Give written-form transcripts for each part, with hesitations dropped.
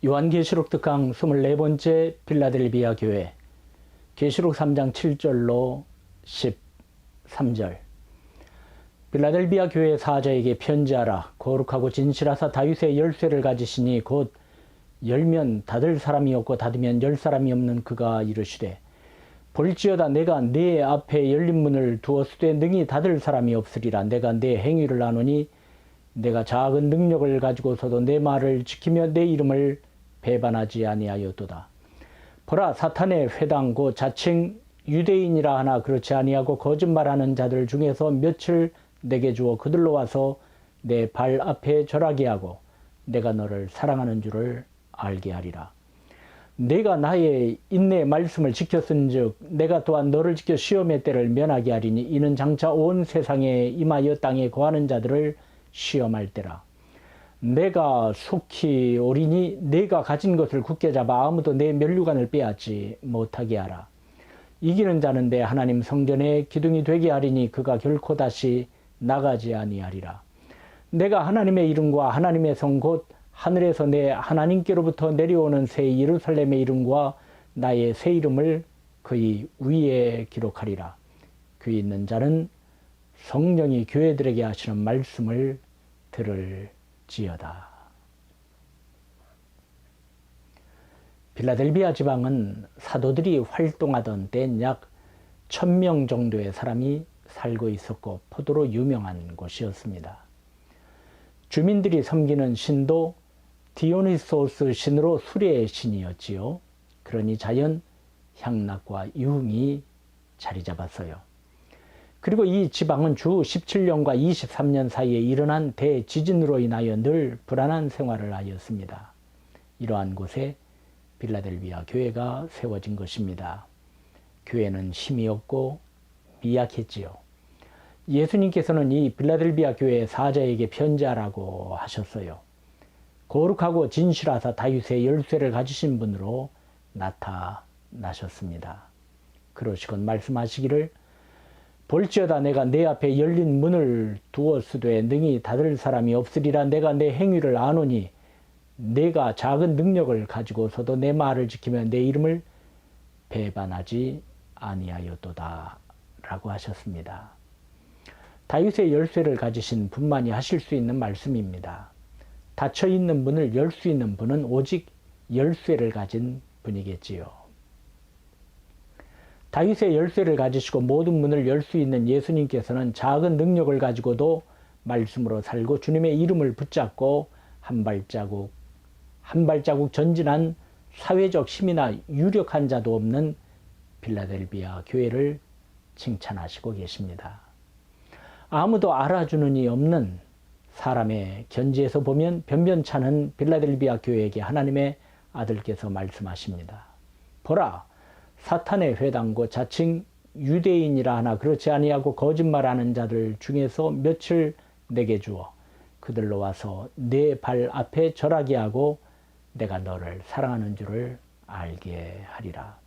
요한계시록 특강 24번째 빌라델비아 교회 계시록 3장 7절로 13절. 빌라델비아 교회 사자에게 편지하라. 거룩하고 진실하사 다윗의 열쇠를 가지시니 곧 열면 닫을 사람이 없고 닫으면 열 사람이 없는 그가 이르시되, 볼지어다 내가 네 앞에 열린 문을 두었으되 능히 닫을 사람이 없으리라. 내가 네 행위를 아노니 내가 작은 능력을 가지고서도 내 말을 지키며 내 이름을 배반하지 아니하였도다. 보라, 사탄의 회당 곧 자칭 유대인이라 하나 그렇지 아니하고 거짓말하는 자들 중에서 몇을 내게 주어 그들로 와서 내 발 앞에 절하게 하고 내가 너를 사랑하는 줄을 알게 하리라. 내가 나의 인내의 말씀을 지켰은즉 내가 또한 너를 지켜 시험의 때를 면하게 하리니 이는 장차 온 세상에 임하여 땅에 거하는 자들을 시험할 때라. 내가 속히 오리니 내가 가진 것을 굳게 잡아 아무도 내 면류관을 빼앗지 못하게 하라. 이기는 자는 내 하나님 성전에 기둥이 되게 하리니 그가 결코 다시 나가지 아니하리라. 내가 하나님의 이름과 하나님의 성 곧 하늘에서 내 하나님께로부터 내려오는 새 예루살렘의 이름과 나의 새 이름을 그의 위에 기록하리라. 귀 있는 자는 성령이 교회들에게 하시는 말씀을 들을지어다. 빌라델비아 지방은 사도들이 활동하던 때엔 약 1000명 정도의 사람이 살고 있었고 포도로 유명한 곳이었습니다. 주민들이 섬기는 신도 디오니소스 신으로 수레의 신이었지요. 그러니 자연, 향락과 유흥이 자리 잡았어요. 그리고 이 지방은 주 17년과 23년 사이에 일어난 대지진으로 인하여 늘 불안한 생활을 하였습니다. 이러한 곳에 빌라델비아 교회가 세워진 것입니다. 교회는 힘이 없고 미약했지요. 예수님께서는 이 빌라델비아 교회 사자에게 편지하라고 하셨어요. 거룩하고 진실하사 다윗의 열쇠를 가지신 분으로 나타나셨습니다. 그러시곤 말씀하시기를, 볼지어다 내가 내 앞에 열린 문을 두었으되 능히 닫을 사람이 없으리라. 내가 내 행위를 아노니 내가 작은 능력을 가지고서도 내 말을 지키며 내 이름을 배반하지 아니하였도다 라고 하셨습니다. 다윗의 열쇠를 가지신 분만이 하실 수 있는 말씀입니다. 닫혀있는 문을 열 수 있는 분은 오직 열쇠를 가진 분이겠지요. 다윗의 열쇠를 가지시고 모든 문을 열 수 있는 예수님께서는 작은 능력을 가지고도 말씀으로 살고 주님의 이름을 붙잡고 한 발자국 전진한 사회적 힘이나 유력한 자도 없는 빌라델비아 교회를 칭찬하시고 계십니다. 아무도 알아주는 이 없는 사람의 견지에서 보면 변변찮은 빌라델비아 교회에게 하나님의 아들께서 말씀하십니다. 보라, 사탄의 회당고 자칭 유대인이라 하나 그렇지 아니하고 거짓말하는 자들 중에서 몇을 내게 주어 그들로 와서 내 발 앞에 절하게 하고 내가 너를 사랑하는 줄을 알게 하리라.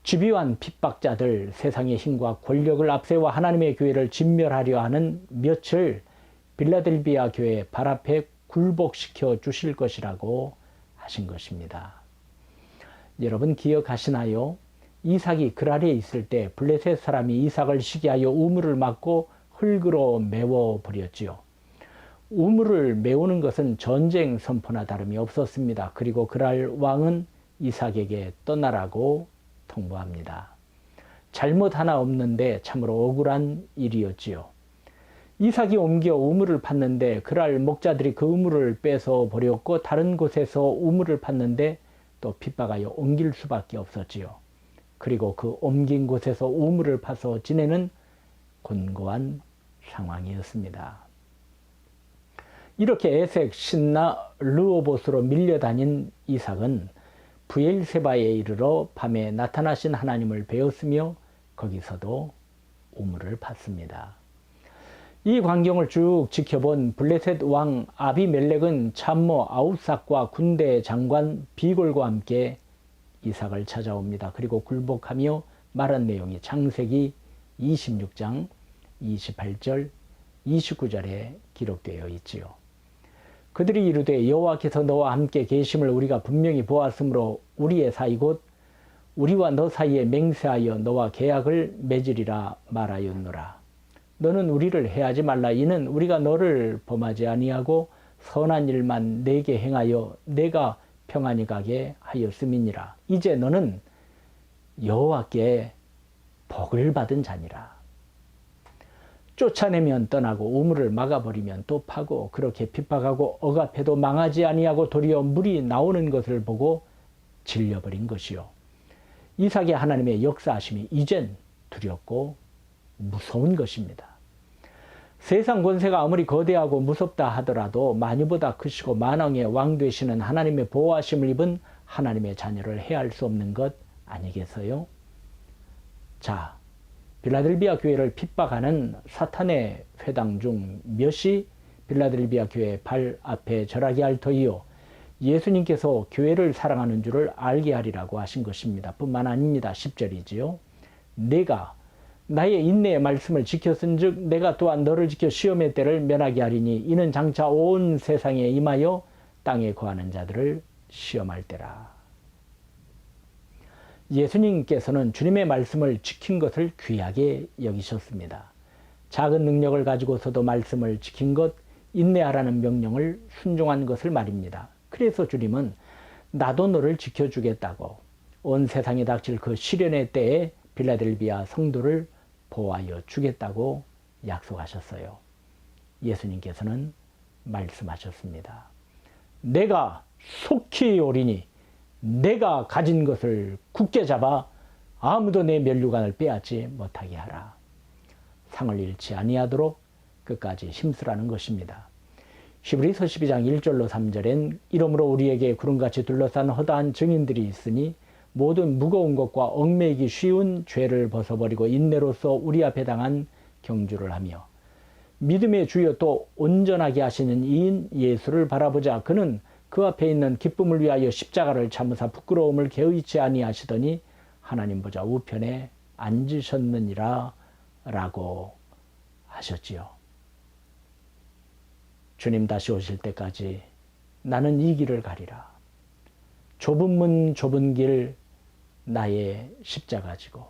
집요한 핍박자들, 세상의 힘과 권력을 앞세워 하나님의 교회를 진멸하려 하는 몇을 빌라델비아 교회 발 앞에 굴복시켜 주실 것이라고 하신 것입니다. 여러분 기억하시나요? 이삭이 그랄에 있을 때 블레셋 사람이 이삭을 시기하여 우물을 막고 흙으로 메워버렸지요. 우물을 메우는 것은 전쟁 선포나 다름이 없었습니다. 그리고 그랄 왕은 이삭에게 떠나라고 통보합니다. 잘못 하나 없는데 참으로 억울한 일이었지요. 이삭이 옮겨 우물을 팠는데 그랄 목자들이 그 우물을 뺏어 버렸고 다른 곳에서 우물을 팠는데 또 핍박하여 옮길 수밖에 없었지요. 그리고 그 옮긴 곳에서 우물을 파서 지내는 곤고한 상황이었습니다. 이렇게 에색, 신나, 르호봇으로 밀려다닌 이삭은 브엘세바에 이르러 밤에 나타나신 하나님을 배웠으며 거기서도 우물을 팠습니다. 이 광경을 쭉 지켜본 블레셋 왕 아비멜렉은 참모 아웃삭과 군대 장관 비골과 함께 이삭을 찾아옵니다. 그리고 굴복하며 말한 내용이 창세기 26장 28절 29절에 기록되어 있지요. 그들이 이르되 여호와께서 너와 함께 계심을 우리가 분명히 보았으므로 우리의 사이 곧 우리와 너 사이에 맹세하여 너와 계약을 맺으리라 말하였노라. 너는 우리를 해하지 말라. 이는 우리가 너를 범하지 아니하고 선한 일만 내게 행하여 내가 평안히 가게 하였음이니라. 이제 너는 여호와께 복을 받은 자니라. 쫓아내면 떠나고 우물을 막아버리면 또 파고 그렇게 핍박하고 억압해도 망하지 아니하고 도리어 물이 나오는 것을 보고 질려버린 것이요. 이삭의 하나님의 역사하심이 이젠 두렵고 무서운 것입니다. 세상 권세가 아무리 거대하고 무섭다 하더라도 만유보다 크시고 만왕의 왕 되시는 하나님의 보호하심을 입은 하나님의 자녀를 해할 수 없는 것 아니겠어요? 자, 빌라델비아 교회를 핍박하는 사탄의 회당 중 몇이 빌라델비아 교회 발 앞에 절하게 할 터이요 예수님께서 교회를 사랑하는 줄을 알게 하리라고 하신 것입니다. 뿐만 아닙니다. 10절이지요. 내가 나의 인내의 말씀을 지켰은즉 내가 또한 너를 지켜 시험의 때를 면하게 하리니 이는 장차 온 세상에 임하여 땅에 거하는 자들을 시험할 때라. 예수님께서는 주님의 말씀을 지킨 것을 귀하게 여기셨습니다. 작은 능력을 가지고서도 말씀을 지킨 것, 인내하라는 명령을 순종한 것을 말입니다. 그래서 주님은 나도 너를 지켜주겠다고 온 세상에 닥칠 그 시련의 때에 빌라델비아 성도를 보호하여 주겠다고 약속하셨어요. 예수님께서는 말씀하셨습니다. 내가 속히 오리니 내가 가진 것을 굳게 잡아 아무도 내 면류관을 빼앗지 못하게 하라. 상을 잃지 아니하도록 끝까지 힘쓰라는 것입니다. 히브리서 12장 1절로 3절엔 이러므로 우리에게 구름같이 둘러싼 허다한 증인들이 있으니 모든 무거운 것과 얽매이기 쉬운 죄를 벗어버리고 인내로서 우리 앞에 당한 경주를 하며 믿음의 주여 또 온전하게 하시는 이인 예수를 바라보자. 그는 그 앞에 있는 기쁨을 위하여 십자가를 참으사 부끄러움을 개의치 아니하시더니 하나님 보좌 우편에 앉으셨느니라 라고 하셨지요. 주님 다시 오실 때까지 나는 이 길을 가리라. 좁은 문 좁은 길 나의 십자가 지고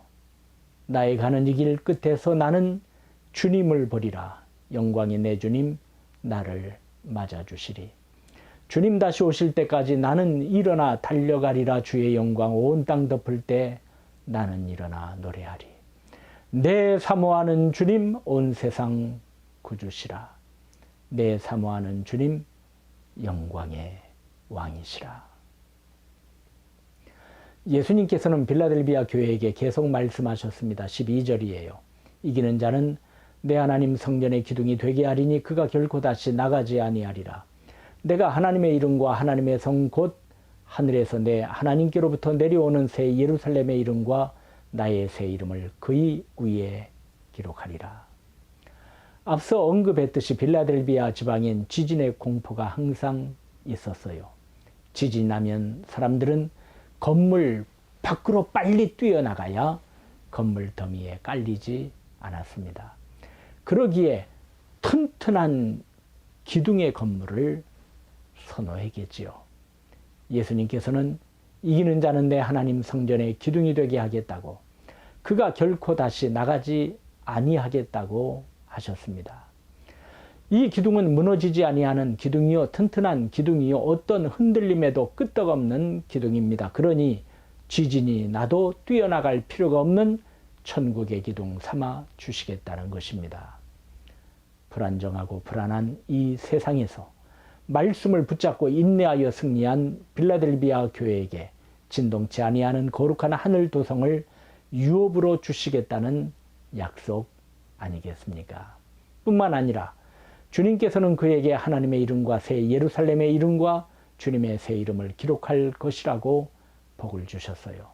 나의 가는 이 길 끝에서 나는 주님을 보리라. 영광의 내 주님 나를 맞아주시리. 주님 다시 오실 때까지 나는 일어나 달려가리라. 주의 영광 온 땅 덮을 때 나는 일어나 노래하리. 내 사모하는 주님 온 세상 구주시라. 내 사모하는 주님 영광의 왕이시라. 예수님께서는 빌라델비아 교회에게 계속 말씀하셨습니다. 12절이에요. 이기는 자는 내 하나님 성전의 기둥이 되게 하리니 그가 결코 다시 나가지 아니하리라. 내가 하나님의 이름과 하나님의 성 곧 하늘에서 내 하나님께로부터 내려오는 새 예루살렘의 이름과 나의 새 이름을 그의 위에 기록하리라. 앞서 언급했듯이 빌라델비아 지방엔 지진의 공포가 항상 있었어요. 지진이 나면 사람들은 건물 밖으로 빨리 뛰어나가야 건물 더미에 깔리지 않았습니다. 그러기에 튼튼한 기둥의 건물을 선호했겠지요. 예수님께서는 이기는 자는 내 하나님 성전의 기둥이 되게 하겠다고 그가 결코 다시 나가지 아니하겠다고 하셨습니다. 이 기둥은 무너지지 아니하는 기둥이요 튼튼한 기둥이요 어떤 흔들림에도 끄떡없는 기둥입니다. 그러니 지진이 나도 뛰어나갈 필요가 없는 천국의 기둥 삼아 주시겠다는 것입니다. 불안정하고 불안한 이 세상에서 말씀을 붙잡고 인내하여 승리한 빌라델비아 교회에게 진동치 아니하는 거룩한 하늘 도성을 유업으로 주시겠다는 약속 아니겠습니까? 뿐만 아니라 주님께서는 그에게 하나님의 이름과 새 예루살렘의 이름과 주님의 새 이름을 기록할 것이라고 복을 주셨어요.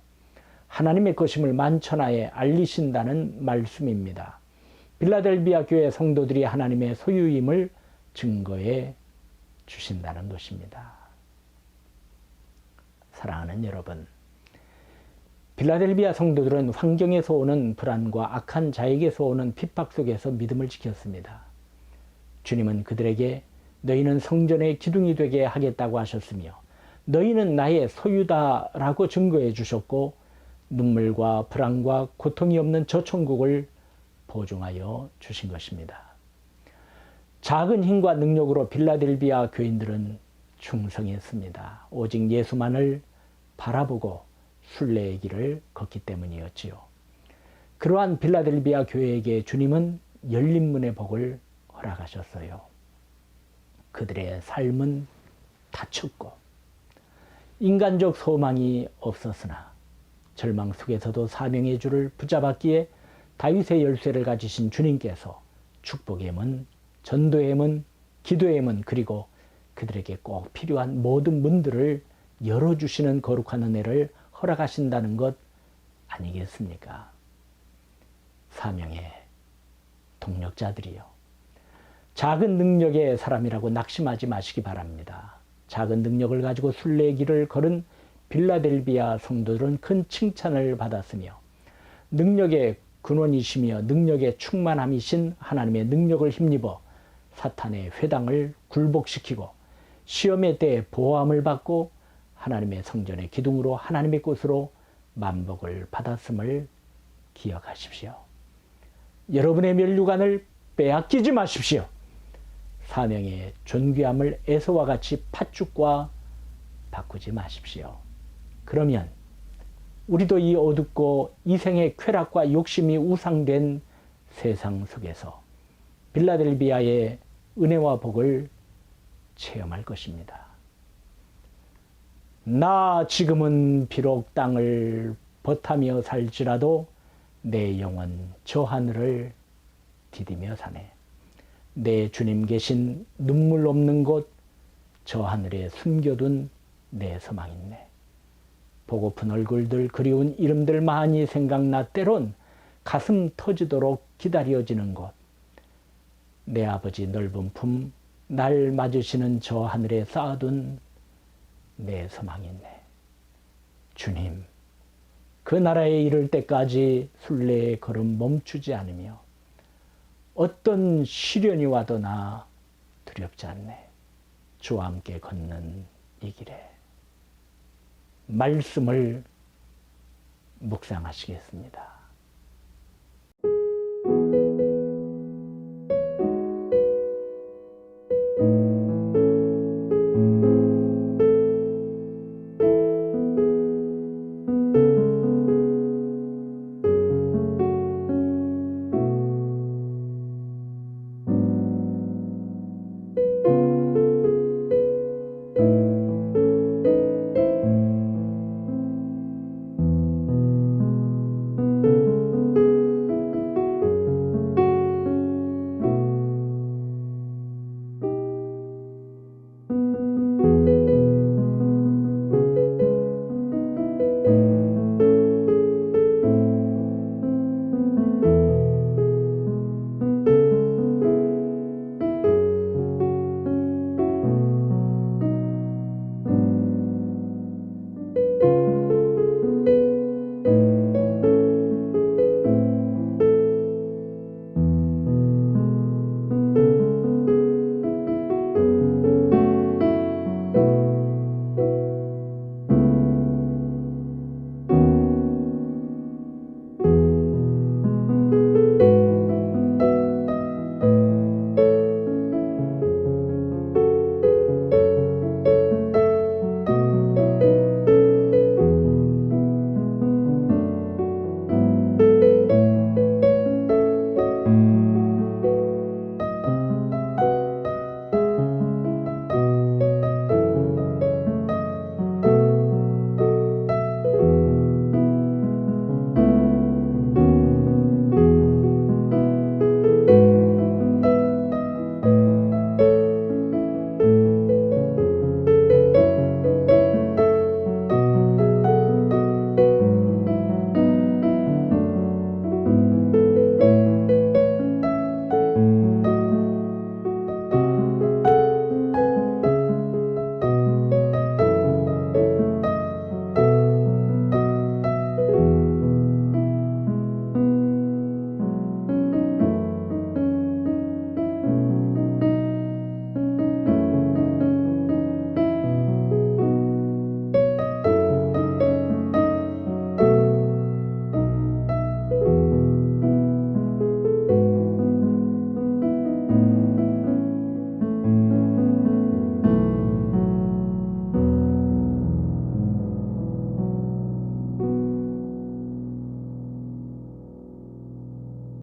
하나님의 것임을 만천하에 알리신다는 말씀입니다. 빌라델비아 교회 성도들이 하나님의 소유임을 증거해 주신다는 것입니다. 사랑하는 여러분, 빌라델비아 성도들은 환경에서 오는 불안과 악한 자에게서 오는 핍박 속에서 믿음을 지켰습니다. 주님은 그들에게 너희는 성전의 기둥이 되게 하겠다고 하셨으며 너희는 나의 소유다라고 증거해 주셨고 눈물과 불안과 고통이 없는 저 천국을 보증하여 주신 것입니다. 작은 힘과 능력으로 빌라델비아 교인들은 충성했습니다. 오직 예수만을 바라보고 순례의 길을 걷기 때문이었지요. 그러한 빌라델비아 교회에게 주님은 열린 문의 복을 허락하셨어요. 그들의 삶은 다쳤고 인간적 소망이 없었으나 절망 속에서도 사명의 줄을 붙잡았기에 다윗의 열쇠를 가지신 주님께서 축복의 문, 전도의 문, 기도의 문, 그리고 그들에게 꼭 필요한 모든 문들을 열어주시는 거룩한 은혜를 허락하신다는 것 아니겠습니까? 사명의 동력자들이요. 작은 능력의 사람이라고 낙심하지 마시기 바랍니다. 작은 능력을 가지고 순례의 길을 걸은 빌라델비아 성도들은 큰 칭찬을 받았으며 능력의 근원이시며 능력의 충만함이신 하나님의 능력을 힘입어 사탄의 회당을 굴복시키고 시험의 때에 보호함을 받고 하나님의 성전의 기둥으로 하나님의 꽃으로 만복을 받았음을 기억하십시오. 여러분의 면류관을 빼앗기지 마십시오. 사명의 존귀함을 에서와 같이 팥죽과 바꾸지 마십시오. 그러면 우리도 이 어둡고 이생의 쾌락과 욕심이 우상된 세상 속에서 빌라델비아의 은혜와 복을 체험할 것입니다. 나 지금은 비록 땅을 버타며 살지라도 내 영혼 저 하늘을 디디며 사네. 내 주님 계신 눈물 없는 곳 저 하늘에 숨겨둔 내 소망이네. 보고픈 얼굴들 그리운 이름들 많이 생각나 때론 가슴 터지도록 기다려지는 곳 내 아버지 넓은 품 날 맞으시는 저 하늘에 쌓아둔 내 소망이네. 주님 그 나라에 이를 때까지 순례의 걸음 멈추지 않으며 어떤 시련이 와도 나 두렵지 않네. 주와 함께 걷는 이 길에 말씀을 묵상하시겠습니다.